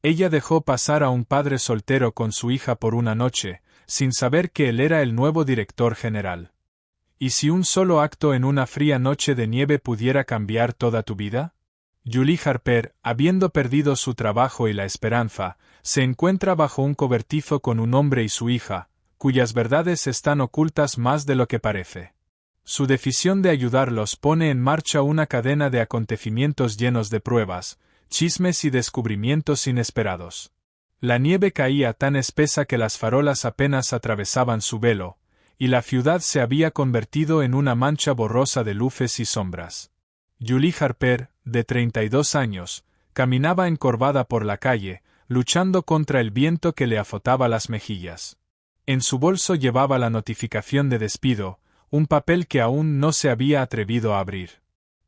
Ella dejó pasar a un padre soltero con su hija por una noche, sin saber que él era el nuevo director general. ¿Y si un solo acto en una fría noche de nieve pudiera cambiar toda tu vida? Julie Harper, habiendo perdido su trabajo y la esperanza, se encuentra bajo un cobertizo con un hombre y su hija, cuyas verdades están ocultas más de lo que parece. Su decisión de ayudarlos pone en marcha una cadena de acontecimientos llenos de pruebas, chismes y descubrimientos inesperados. La nieve caía tan espesa que las farolas apenas atravesaban su velo, y la ciudad se había convertido en una mancha borrosa de luces y sombras. Julie Harper, de 32 años, caminaba encorvada por la calle, luchando contra el viento que le azotaba las mejillas. En su bolso llevaba la notificación de despido, un papel que aún no se había atrevido a abrir.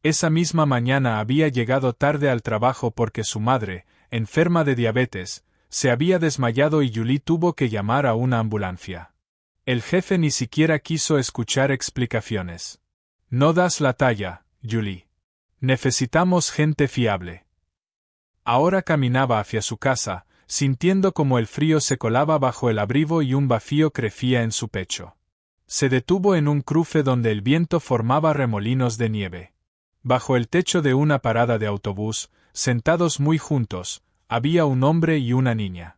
Esa misma mañana había llegado tarde al trabajo porque su madre, enferma de diabetes, se había desmayado y Julie tuvo que llamar a una ambulancia. El jefe ni siquiera quiso escuchar explicaciones. No das la talla, Julie. Necesitamos gente fiable. Ahora caminaba hacia su casa, sintiendo como el frío se colaba bajo el abrigo y un vacío crecía en su pecho. Se detuvo en un cruce donde el viento formaba remolinos de nieve. Bajo el techo de una parada de autobús, sentados muy juntos, había un hombre y una niña.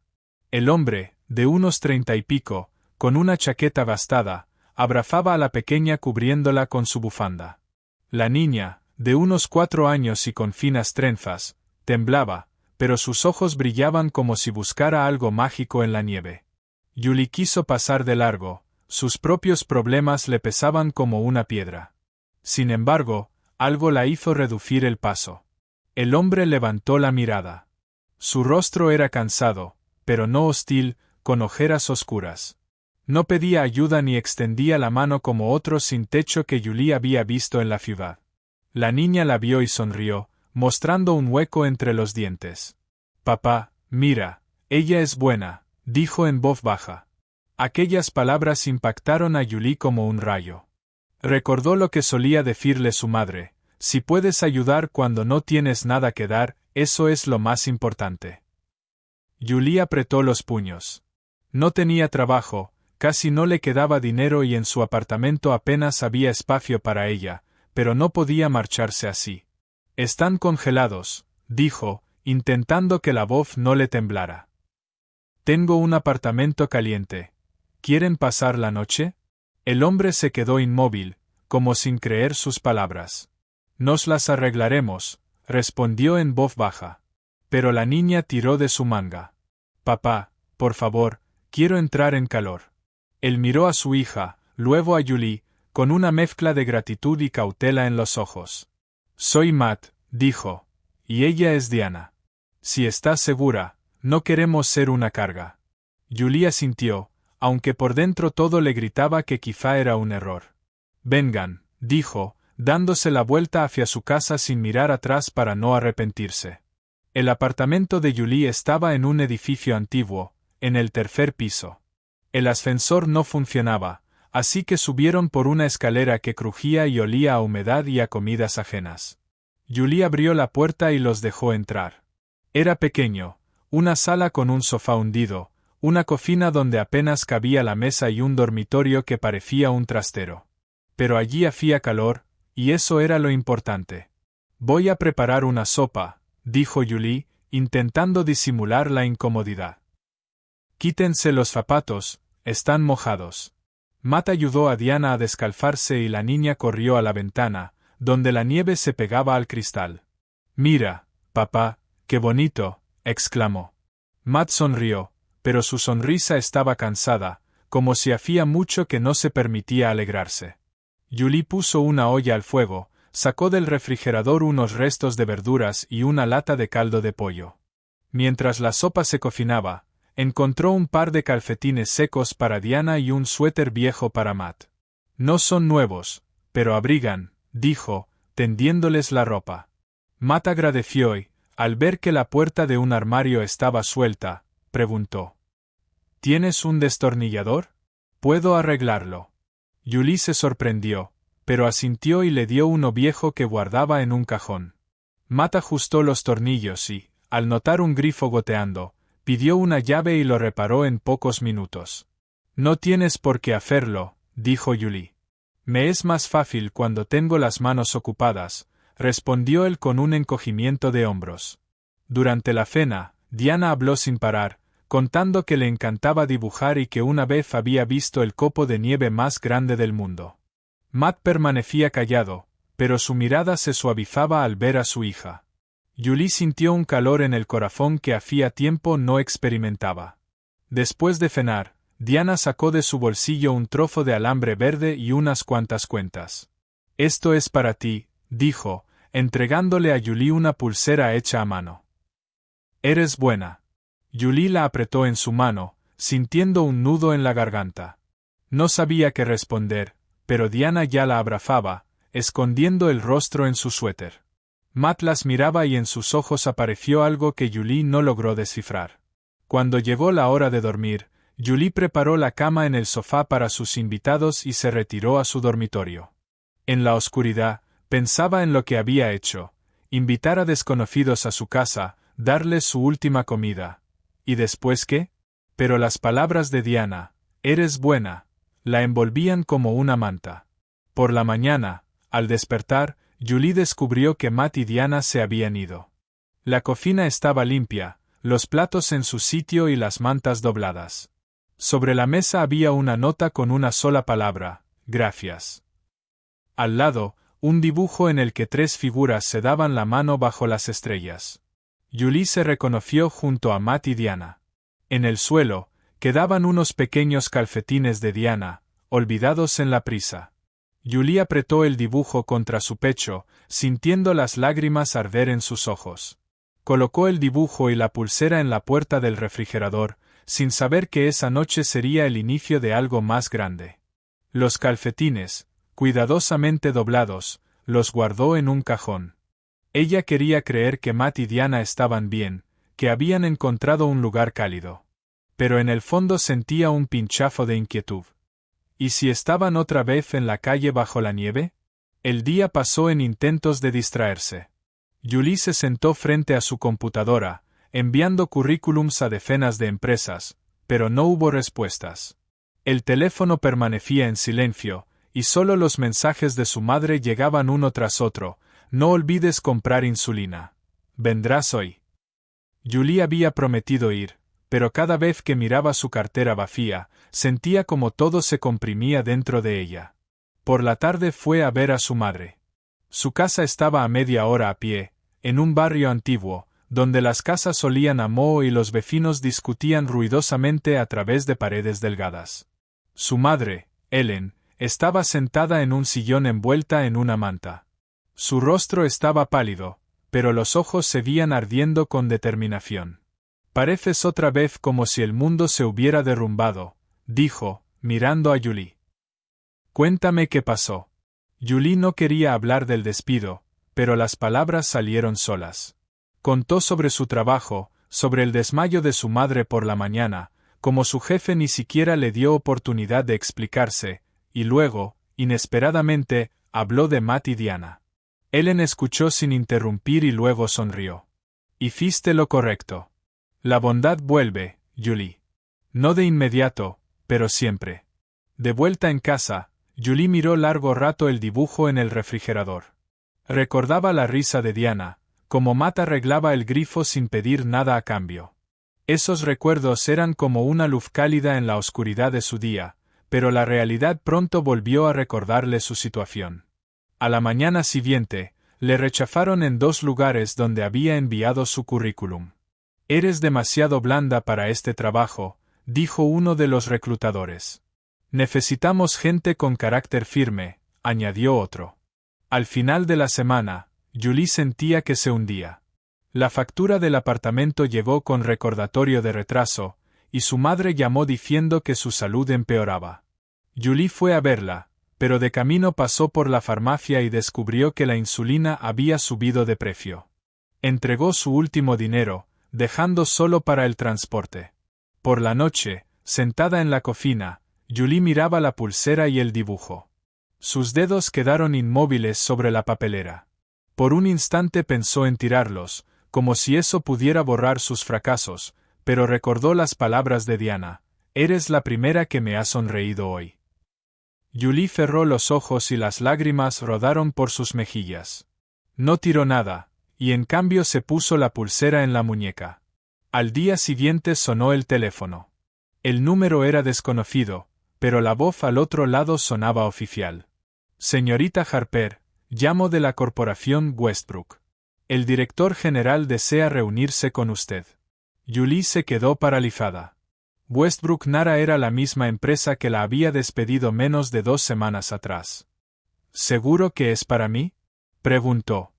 El hombre, de unos 30 y pico, con una chaqueta gastada, abrazaba a la pequeña cubriéndola con su bufanda. La niña, de unos 4 años y con finas trenzas, temblaba, pero sus ojos brillaban como si buscara algo mágico en la nieve. Julie quiso pasar de largo, sus propios problemas le pesaban como una piedra. Sin embargo, algo la hizo reducir el paso. El hombre levantó la mirada. Su rostro era cansado, pero no hostil, con ojeras oscuras. No pedía ayuda ni extendía la mano como otros sin techo que Julie había visto en la ciudad. La niña la vio y sonrió, mostrando un hueco entre los dientes. «Papá, mira, ella es buena», dijo en voz baja. Aquellas palabras impactaron a Julie como un rayo. Recordó lo que solía decirle su madre: si puedes ayudar cuando no tienes nada que dar, eso es lo más importante. Julie apretó los puños. No tenía trabajo, casi no le quedaba dinero y en su apartamento apenas había espacio para ella, pero no podía marcharse así. «Están congelados», dijo, intentando que la voz no le temblara. «Tengo un apartamento caliente. ¿Quieren pasar la noche?» El hombre se quedó inmóvil, como sin creer sus palabras. «Nos las arreglaremos», respondió en voz baja. Pero la niña tiró de su manga. «Papá, por favor, quiero entrar en calor». Él miró a su hija, luego a Julie, con una mezcla de gratitud y cautela en los ojos. «Soy Matt», dijo, «y ella es Diana. Si estás segura, no queremos ser una carga». Julie asintió, aunque por dentro todo le gritaba que quizá era un error. «Vengan», dijo, dándose la vuelta hacia su casa sin mirar atrás para no arrepentirse. El apartamento de Julie estaba en un edificio antiguo, en el 3er piso. El ascensor no funcionaba, así que subieron por una escalera que crujía y olía a humedad y a comidas ajenas. Julie abrió la puerta y los dejó entrar. Era pequeño, una sala con un sofá hundido, una cocina donde apenas cabía la mesa y un dormitorio que parecía un trastero. Pero allí hacía calor, y eso era lo importante. «Voy a preparar una sopa», dijo Julie, intentando disimular la incomodidad. «Quítense los zapatos, están mojados». Matt ayudó a Diana a descalzarse y la niña corrió a la ventana, donde la nieve se pegaba al cristal. «Mira, papá, qué bonito», exclamó. Matt sonrió, pero su sonrisa estaba cansada, como si hacía mucho que no se permitía alegrarse. Julie puso una olla al fuego, sacó del refrigerador unos restos de verduras y una lata de caldo de pollo. Mientras la sopa se cocinaba, encontró un par de calcetines secos para Diana y un suéter viejo para Matt. «No son nuevos, pero abrigan», dijo, tendiéndoles la ropa. Matt agradeció y, al ver que la puerta de un armario estaba suelta, preguntó: «¿Tienes un destornillador? Puedo arreglarlo». Julie se sorprendió, pero asintió y le dio uno viejo que guardaba en un cajón. Matt ajustó los tornillos y, al notar un grifo goteando, pidió una llave y lo reparó en pocos minutos. No tienes por qué hacerlo, dijo Julie. Me es más fácil cuando tengo las manos ocupadas, respondió él con un encogimiento de hombros. Durante la cena, Diana habló sin parar, contando que le encantaba dibujar y que una vez había visto el copo de nieve más grande del mundo. Matt permanecía callado, pero su mirada se suavizaba al ver a su hija. Julie sintió un calor en el corazón que hacía tiempo no experimentaba. Después de cenar, Diana sacó de su bolsillo un trozo de alambre verde y unas cuantas cuentas. «Esto es para ti», dijo, entregándole a Julie una pulsera hecha a mano. «Eres buena». Julie la apretó en su mano, sintiendo un nudo en la garganta. No sabía qué responder, pero Diana ya la abrazaba, escondiendo el rostro en su suéter. Matt las miraba y en sus ojos apareció algo que Julie no logró descifrar. Cuando llegó la hora de dormir, Julie preparó la cama en el sofá para sus invitados y se retiró a su dormitorio. En la oscuridad, pensaba en lo que había hecho: invitar a desconocidos a su casa, darles su última comida. ¿Y después qué? Pero las palabras de Diana, «eres buena», la envolvían como una manta. Por la mañana, al despertar, Julie descubrió que Matt y Diana se habían ido. La cocina estaba limpia, los platos en su sitio y las mantas dobladas. Sobre la mesa había una nota con una sola palabra: «gracias». Al lado, un dibujo en el que 3 figuras se daban la mano bajo las estrellas. Julie se reconoció junto a Matt y Diana. En el suelo, quedaban unos pequeños calcetines de Diana, olvidados en la prisa. Julie apretó el dibujo contra su pecho, sintiendo las lágrimas arder en sus ojos. Colocó el dibujo y la pulsera en la puerta del refrigerador, sin saber que esa noche sería el inicio de algo más grande. Los calcetines, cuidadosamente doblados, los guardó en un cajón. Ella quería creer que Matt y Diana estaban bien, que habían encontrado un lugar cálido. Pero en el fondo sentía un pinchazo de inquietud. ¿Y si estaban otra vez en la calle bajo la nieve? El día pasó en intentos de distraerse. Julie se sentó frente a su computadora, enviando currículums a decenas de empresas, pero no hubo respuestas. El teléfono permanecía en silencio, y solo los mensajes de su madre llegaban uno tras otro: «No olvides comprar insulina. ¿Vendrás hoy?». Julie había prometido ir, pero cada vez que miraba su cartera vacía, sentía como todo se comprimía dentro de ella. Por la tarde fue a ver a su madre. Su casa estaba a media hora a pie, en un barrio antiguo, donde las casas olían a moho y los vecinos discutían ruidosamente a través de paredes delgadas. Su madre, Ellen, estaba sentada en un sillón envuelta en una manta. Su rostro estaba pálido, pero los ojos seguían ardiendo con determinación. «Pareces otra vez como si el mundo se hubiera derrumbado», dijo, mirando a Julie. «Cuéntame qué pasó». Julie no quería hablar del despido, pero las palabras salieron solas. Contó sobre su trabajo, sobre el desmayo de su madre por la mañana, como su jefe ni siquiera le dio oportunidad de explicarse, y luego, inesperadamente, habló de Matt y Diana. Ellen escuchó sin interrumpir y luego sonrió. «Hiciste lo correcto. La bondad vuelve, Julie. No de inmediato, pero siempre». De vuelta en casa, Julie miró largo rato el dibujo en el refrigerador. Recordaba la risa de Diana, como Matt arreglaba el grifo sin pedir nada a cambio. Esos recuerdos eran como una luz cálida en la oscuridad de su día, pero la realidad pronto volvió a recordarle su situación. A la mañana siguiente, le rechazaron en 2 lugares donde había enviado su currículum. «Eres demasiado blanda para este trabajo», dijo uno de los reclutadores. «Necesitamos gente con carácter firme», añadió otro. Al final de la semana, Julie sentía que se hundía. La factura del apartamento llegó con recordatorio de retraso, y su madre llamó diciendo que su salud empeoraba. Julie fue a verla, pero de camino pasó por la farmacia y descubrió que la insulina había subido de precio. Entregó su último dinero, dejando solo para el transporte. Por la noche, sentada en la cocina, Julie miraba la pulsera y el dibujo. Sus dedos quedaron inmóviles sobre la papelera. Por un instante pensó en tirarlos, como si eso pudiera borrar sus fracasos, pero recordó las palabras de Diana: «Eres la primera que me ha sonreído hoy». Julie cerró los ojos y las lágrimas rodaron por sus mejillas. No tiró nada, y en cambio se puso la pulsera en la muñeca. Al día siguiente sonó el teléfono. El número era desconocido, pero la voz al otro lado sonaba oficial. «Señorita Harper, llamo de la corporación Westbrook. El director general desea reunirse con usted». Julie se quedó paralizada. Westbrook Nara era la misma empresa que la había despedido menos de 2 semanas atrás. «¿Seguro que es para mí?», preguntó.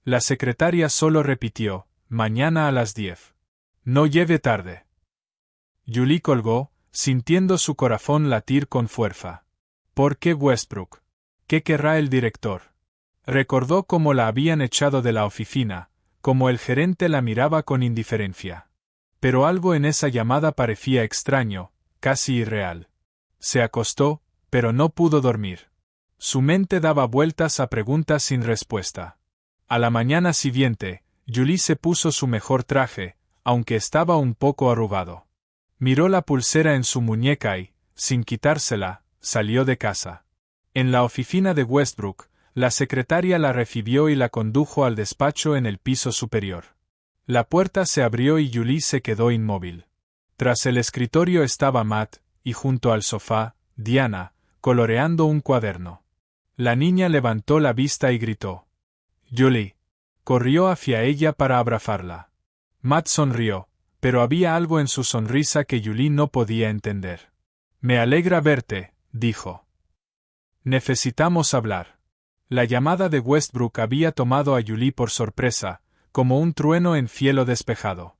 La secretaria solo repitió: «Mañana a las 10. No lleve tarde». Julie colgó, sintiendo su corazón latir con fuerza. ¿Por qué Westbrook? ¿Qué querrá el director? Recordó cómo la habían echado de la oficina, cómo el gerente la miraba con indiferencia. Pero algo en esa llamada parecía extraño, casi irreal. Se acostó, pero no pudo dormir. Su mente daba vueltas a preguntas sin respuesta. A la mañana siguiente, Julie se puso su mejor traje, aunque estaba un poco arrugado. Miró la pulsera en su muñeca y, sin quitársela, salió de casa. En la oficina de Westbrook, la secretaria la recibió y la condujo al despacho en el piso superior. La puerta se abrió y Julie se quedó inmóvil. Tras el escritorio estaba Matt, y junto al sofá, Diana, coloreando un cuaderno. La niña levantó la vista y gritó: «Julie». Corrió hacia ella para abrazarla. Matt sonrió, pero había algo en su sonrisa que Julie no podía entender. «Me alegra verte», dijo. «Necesitamos hablar». La llamada de Westbrook había tomado a Julie por sorpresa, como un trueno en cielo despejado.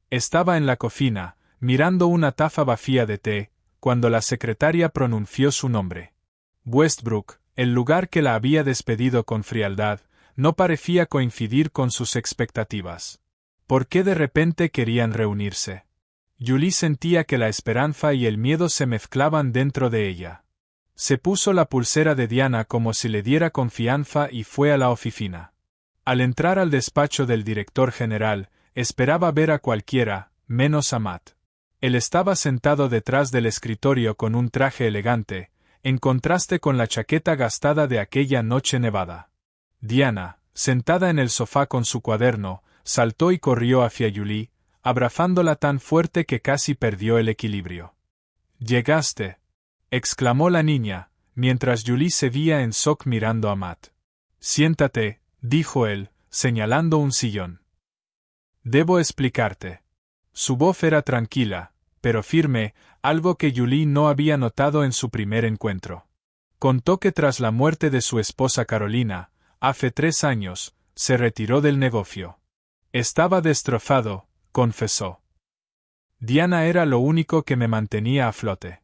Estaba en la cocina, mirando una taza vacía de té, cuando la secretaria pronunció su nombre. Westbrook, el lugar que la había despedido con frialdad, no parecía coincidir con sus expectativas. ¿Por qué de repente querían reunirse? Julie sentía que la esperanza y el miedo se mezclaban dentro de ella. Se puso la pulsera de Diana como si le diera confianza y fue a la oficina. Al entrar al despacho del director general, esperaba ver a cualquiera, menos a Matt. Él estaba sentado detrás del escritorio con un traje elegante, en contraste con la chaqueta gastada de aquella noche nevada. Diana, sentada en el sofá con su cuaderno, saltó y corrió hacia Julie, abrazándola tan fuerte que casi perdió el equilibrio. «¿Llegaste?», exclamó la niña, mientras Julie seguía en shock mirando a Matt. «Siéntate», dijo él, señalando un sillón. «Debo explicarte». Su voz era tranquila, pero firme, algo que Julie no había notado en su primer encuentro. Contó que tras la muerte de su esposa Carolina, hace 3 años, se retiró del negocio. «Estaba destrozado», confesó. «Diana era lo único que me mantenía a flote.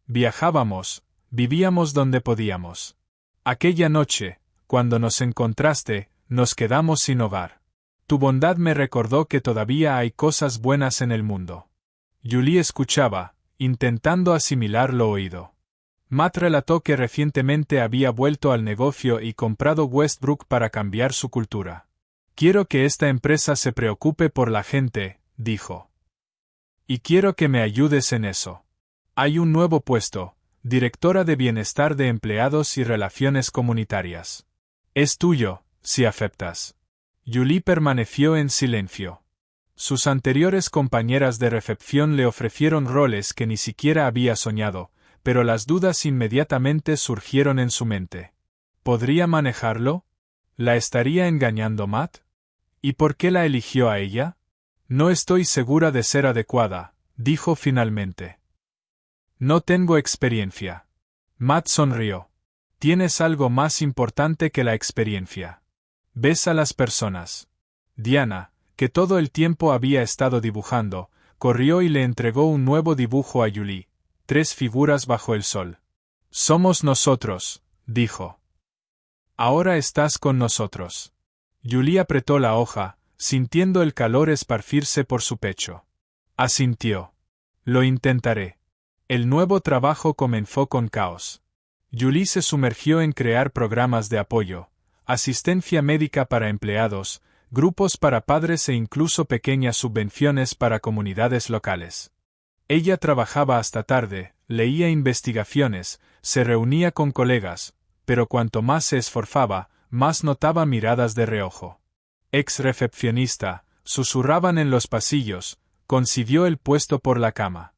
Viajábamos, vivíamos donde podíamos. Aquella noche, cuando nos encontraste, nos quedamos sin hogar. Tu bondad me recordó que todavía hay cosas buenas en el mundo». Julie escuchaba, intentando asimilar lo oído. Matt relató que recientemente había vuelto al negocio y comprado Westbrook para cambiar su cultura. «Quiero que esta empresa se preocupe por la gente», dijo. «Y quiero que me ayudes en eso. Hay un nuevo puesto, directora de bienestar de empleados y relaciones comunitarias. Es tuyo, si aceptas». Julie permaneció en silencio. Sus anteriores compañeras de recepción le ofrecieron roles que ni siquiera había soñado, pero las dudas inmediatamente surgieron en su mente. ¿Podría manejarlo? ¿La estaría engañando Matt? ¿Y por qué la eligió a ella? «No estoy segura de ser adecuada», dijo finalmente. «No tengo experiencia». Matt sonrió. «Tienes algo más importante que la experiencia. Ves a las personas». Diana, que todo el tiempo había estado dibujando, corrió y le entregó un nuevo dibujo a Julie: 3 figuras bajo el sol. «Somos nosotros», dijo. «Ahora estás con nosotros». Julie apretó la hoja, sintiendo el calor esparcirse por su pecho. Asintió. «Lo intentaré». El nuevo trabajo comenzó con caos. Julie se sumergió en crear programas de apoyo, asistencia médica para empleados, grupos para padres e incluso pequeñas subvenciones para comunidades locales. Ella trabajaba hasta tarde, leía investigaciones, se reunía con colegas, pero cuanto más se esforzaba, más notaba miradas de reojo. Ex-recepcionista, susurraban en los pasillos, consiguió el puesto por la cama.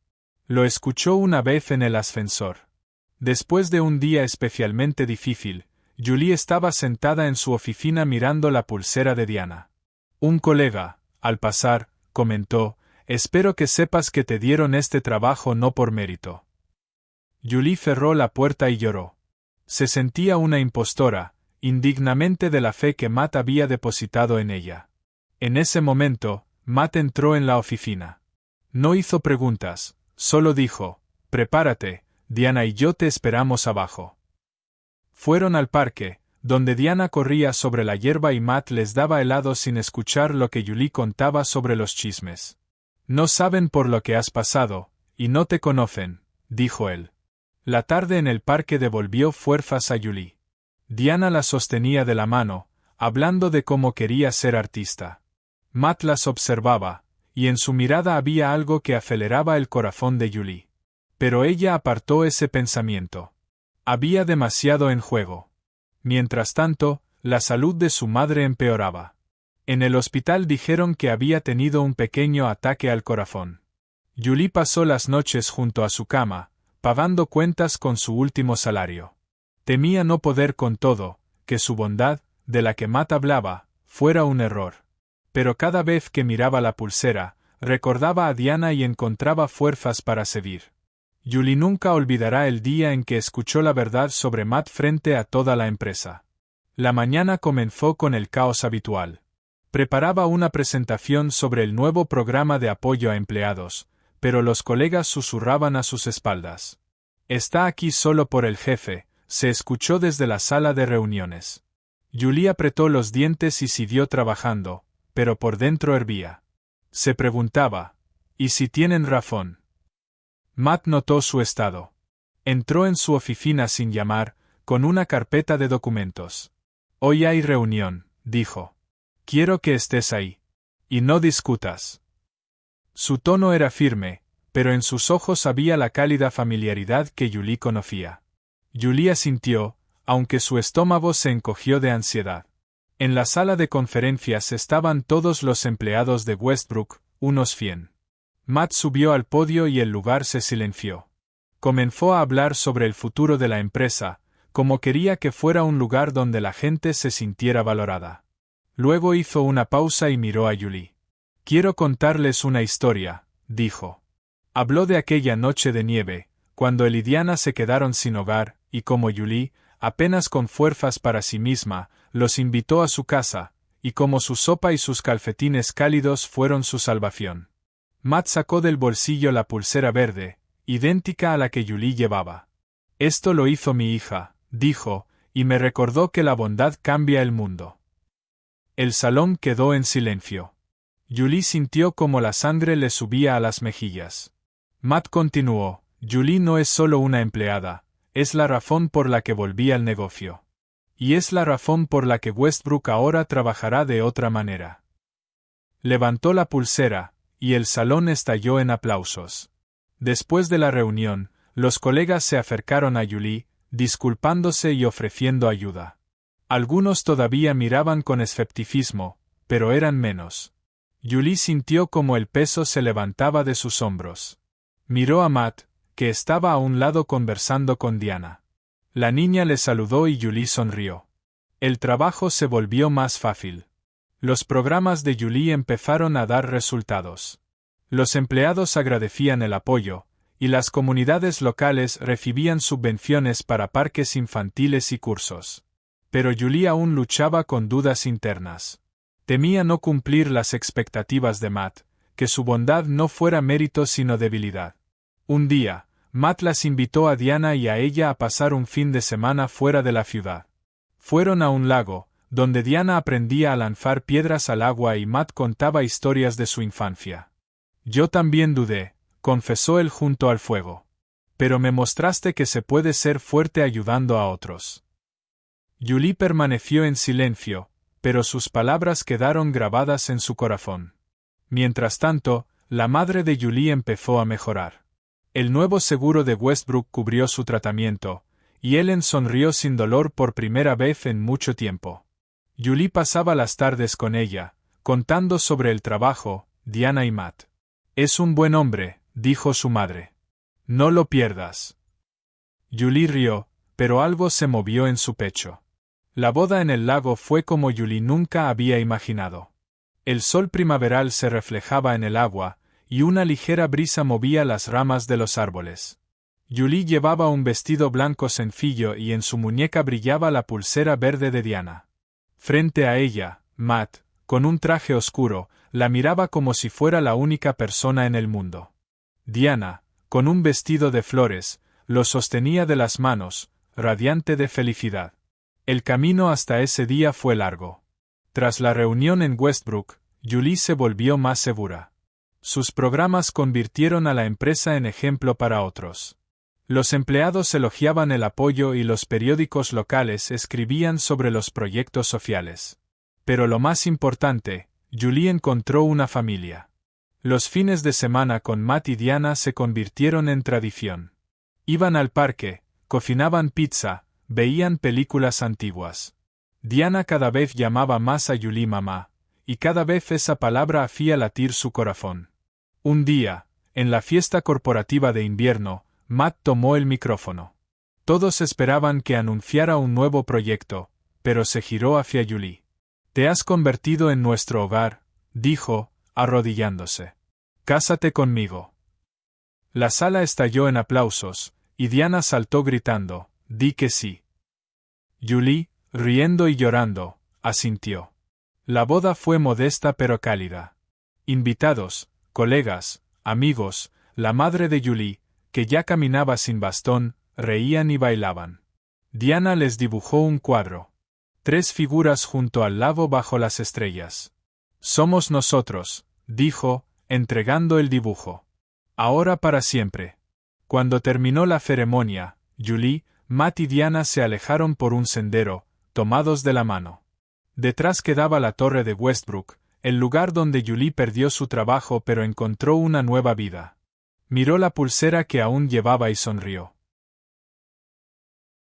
Lo escuchó una vez en el ascensor. Después de un día especialmente difícil, Julie estaba sentada en su oficina mirando la pulsera de Diana. Un colega, al pasar, comentó: «Espero que sepas que te dieron este trabajo no por mérito». Julie cerró la puerta y lloró. Se sentía una impostora, indignamente de la fe que Matt había depositado en ella. En ese momento, Matt entró en la oficina. No hizo preguntas, solo dijo: «Prepárate, Diana y yo te esperamos abajo». Fueron al parque, donde Diana corría sobre la hierba y Matt les daba helado sin escuchar lo que Julie contaba sobre los chismes. «No saben por lo que has pasado, y no te conocen», dijo él. La tarde en el parque devolvió fuerzas a Julie. Diana la sostenía de la mano, hablando de cómo quería ser artista. Matt las observaba, y en su mirada había algo que aceleraba el corazón de Julie. Pero ella apartó ese pensamiento. Había demasiado en juego. Mientras tanto, la salud de su madre empeoraba. En el hospital dijeron que había tenido un pequeño ataque al corazón. Julie pasó las noches junto a su cama, pagando cuentas con su último salario. Temía no poder con todo, que su bondad, de la que Matt hablaba, fuera un error. Pero cada vez que miraba la pulsera, recordaba a Diana y encontraba fuerzas para seguir. Julie nunca olvidará el día en que escuchó la verdad sobre Matt frente a toda la empresa. La mañana comenzó con el caos habitual. Preparaba una presentación sobre el nuevo programa de apoyo a empleados, pero los colegas susurraban a sus espaldas. «Está aquí solo por el jefe», se escuchó desde la sala de reuniones. Julie apretó los dientes y siguió trabajando, pero por dentro hervía. Se preguntaba: ¿y si tienen razón? Matt notó su estado. Entró en su oficina sin llamar, con una carpeta de documentos. «Hoy hay reunión», dijo. «Quiero que estés ahí. Y no discutas». Su tono era firme, pero en sus ojos había la cálida familiaridad que Julie conocía. Julie asintió, aunque su estómago se encogió de ansiedad. En la sala de conferencias estaban todos los empleados de Westbrook, unos 100. Matt subió al podio y el lugar se silenció. Comenzó a hablar sobre el futuro de la empresa, como quería que fuera un lugar donde la gente se sintiera valorada. Luego hizo una pausa y miró a Julie. «Quiero contarles una historia», dijo. Habló de aquella noche de nieve, cuando él y Diana se quedaron sin hogar, y como Julie, apenas con fuerzas para sí misma, los invitó a su casa, y como su sopa y sus calcetines cálidos fueron su salvación. Matt sacó del bolsillo la pulsera verde, idéntica a la que Julie llevaba. «Esto lo hizo mi hija», dijo, y me recordó que la bondad cambia el mundo. El salón quedó en silencio. Julie sintió como la sangre le subía a las mejillas. Matt continuó: «Julie no es solo una empleada, es la razón por la que volví al negocio. Y es la razón por la que Westbrook ahora trabajará de otra manera». Levantó la pulsera, y el salón estalló en aplausos. Después de la reunión, los colegas se acercaron a Julie, disculpándose y ofreciendo ayuda. Algunos todavía miraban con escepticismo, pero eran menos. Julie sintió como el peso se levantaba de sus hombros. Miró a Matt, que estaba a un lado conversando con Diana. La niña le saludó y Julie sonrió. El trabajo se volvió más fácil. Los programas de Julie empezaron a dar resultados. Los empleados agradecían el apoyo, y las comunidades locales recibían subvenciones para parques infantiles y cursos. Pero Julie aún luchaba con dudas internas. Temía no cumplir las expectativas de Matt, que su bondad no fuera mérito sino debilidad. Un día, Matt las invitó a Diana y a ella a pasar un fin de semana fuera de la ciudad. Fueron a un lago, donde Diana aprendía a lanzar piedras al agua y Matt contaba historias de su infancia. «Yo también dudé», confesó él junto al fuego. «Pero me mostraste que se puede ser fuerte ayudando a otros». Julie permaneció en silencio, pero sus palabras quedaron grabadas en su corazón. Mientras tanto, la madre de Julie empezó a mejorar. El nuevo seguro de Westbrook cubrió su tratamiento, y Ellen sonrió sin dolor por primera vez en mucho tiempo. Julie pasaba las tardes con ella, contando sobre el trabajo, Diana y Matt. «Es un buen hombre», dijo su madre. «No lo pierdas». Julie rió, pero algo se movió en su pecho. La boda en el lago fue como Julie nunca había imaginado. El sol primaveral se reflejaba en el agua, y una ligera brisa movía las ramas de los árboles. Julie llevaba un vestido blanco sencillo y en su muñeca brillaba la pulsera verde de Diana. Frente a ella, Matt, con un traje oscuro, la miraba como si fuera la única persona en el mundo. Diana, con un vestido de flores, lo sostenía de las manos, radiante de felicidad. El camino hasta ese día fue largo. Tras la reunión en Westbrook, Julie se volvió más segura. Sus programas convirtieron a la empresa en ejemplo para otros. Los empleados elogiaban el apoyo y los periódicos locales escribían sobre los proyectos sociales. Pero lo más importante, Julie encontró una familia. Los fines de semana con Matt y Diana se convirtieron en tradición. Iban al parque, cocinaban pizza, veían películas antiguas. Diana cada vez llamaba más a Julie mamá, y cada vez esa palabra hacía latir su corazón. Un día, en la fiesta corporativa de invierno, Matt tomó el micrófono. Todos esperaban que anunciara un nuevo proyecto, pero se giró hacia Julie. «Te has convertido en nuestro hogar», dijo, arrodillándose. «Cásate conmigo». La sala estalló en aplausos, y Diana saltó gritando, «Di que sí». Julie, riendo y llorando, asintió. La boda fue modesta pero cálida. Invitados, colegas, amigos, la madre de Julie, que ya caminaba sin bastón, reían y bailaban. Diana les dibujó un cuadro. 3 figuras junto al lago bajo las estrellas. «Somos nosotros», dijo, entregando el dibujo. «Ahora para siempre». Cuando terminó la ceremonia, Julie, Matt y Diana se alejaron por un sendero, tomados de la mano. Detrás quedaba la torre de Westbrook, el lugar donde Julie perdió su trabajo pero encontró una nueva vida. Miró la pulsera que aún llevaba y sonrió.